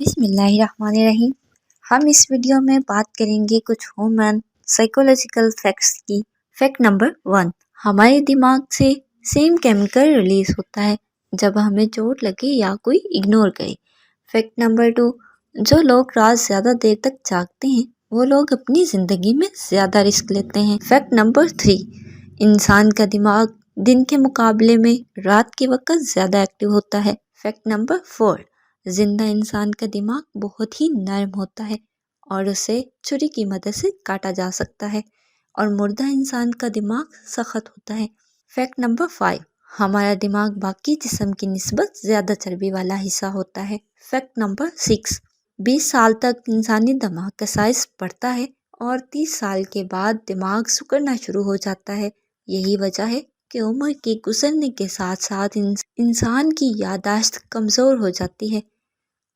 बिस्मिल्लाहिर्रहमानिर्रहीम। हम इस वीडियो में बात करेंगे कुछ ह्यूमन साइकोलॉजिकल फैक्ट्स की। फैक्ट नंबर 1, हमारे दिमाग से सेम केमिकल रिलीज होता है जब हमें चोट लगे या कोई इग्नोर करे। फैक्ट नंबर 2, जो लोग रात ज़्यादा देर तक जागते हैं वो लोग अपनी ज़िंदगी में ज़्यादा रिस्क लेते हैं। फैक्ट नंबर 3, इंसान का दिमाग दिन के मुकाबले में रात के वक्त ज़्यादा एक्टिव होता है। फैक्ट नंबर 4, जिंदा इंसान का दिमाग बहुत ही नरम होता है और उसे छुरी की मदद से काटा जा सकता है, और मुर्दा इंसान का दिमाग सख्त होता है। फैक्ट नंबर 5, हमारा दिमाग बाकी जिस्म की निस्बत ज़्यादा चर्बी वाला हिस्सा होता है। फैक्ट नंबर 6, 20 साल तक इंसानी दिमाग का साइज बढ़ता है और 30 साल के बाद दिमाग सिकुड़ना शुरू हो जाता है। यही वजह है कि उम्र के गुजरने के साथ साथ इंसान की याददाश्त कमज़ोर हो जाती है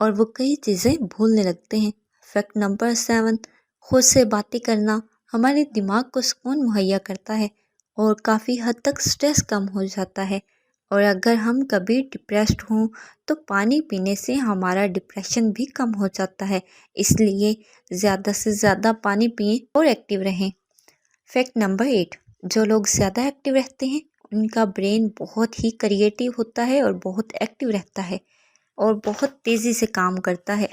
और वो कई चीज़ें भूलने लगते हैं। फैक्ट नंबर 7, खुद से बातें करना हमारे दिमाग को सुकून मुहैया करता है और काफ़ी हद तक स्ट्रेस कम हो जाता है। और अगर हम कभी डिप्रेस्ड हों तो पानी पीने से हमारा डिप्रेशन भी कम हो जाता है, इसलिए ज़्यादा से ज़्यादा पानी पिएं और एक्टिव रहें। फैक्ट नंबर 8, जो लोग ज़्यादा एक्टिव रहते हैं उनका ब्रेन बहुत ही क्रिएटिव होता है और बहुत एक्टिव रहता है और बहुत तेज़ी से काम करता है।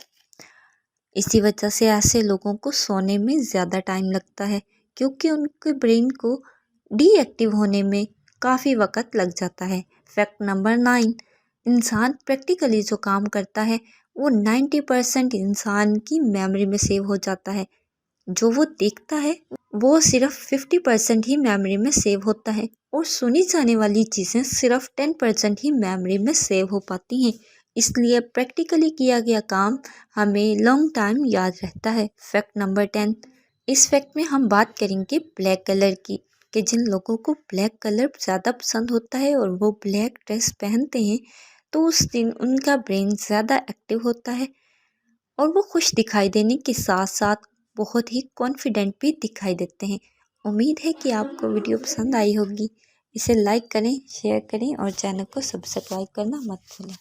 इसी वजह से ऐसे लोगों को सोने में ज़्यादा टाइम लगता है क्योंकि उनके ब्रेन को डीएक्टिव होने में काफ़ी वक्त लग जाता है। फैक्ट नंबर 9, इंसान प्रैक्टिकली जो काम करता है वो 90% इंसान की मेमोरी में सेव हो जाता है। जो वो देखता है वो सिर्फ 50% ही मेमोरी में सेव होता है और सुनी जाने वाली चीज़ें सिर्फ 10% ही मेमोरी में सेव हो पाती हैं। इसलिए प्रैक्टिकली किया गया काम हमें लॉन्ग टाइम याद रहता है। फैक्ट नंबर 10, इस फैक्ट में हम बात करेंगे ब्लैक कलर की, कि जिन लोगों को ब्लैक कलर ज़्यादा पसंद होता है और वो ब्लैक ड्रेस पहनते हैं तो उस दिन उनका ब्रेन ज़्यादा एक्टिव होता है और वो खुश दिखाई देने के साथ साथ बहुत ही कॉन्फिडेंट भी दिखाई देते हैं। उम्मीद है कि आपको वीडियो पसंद आई होगी। इसे लाइक करें, शेयर करें और चैनल को सब्सक्राइब करना मत भूलें।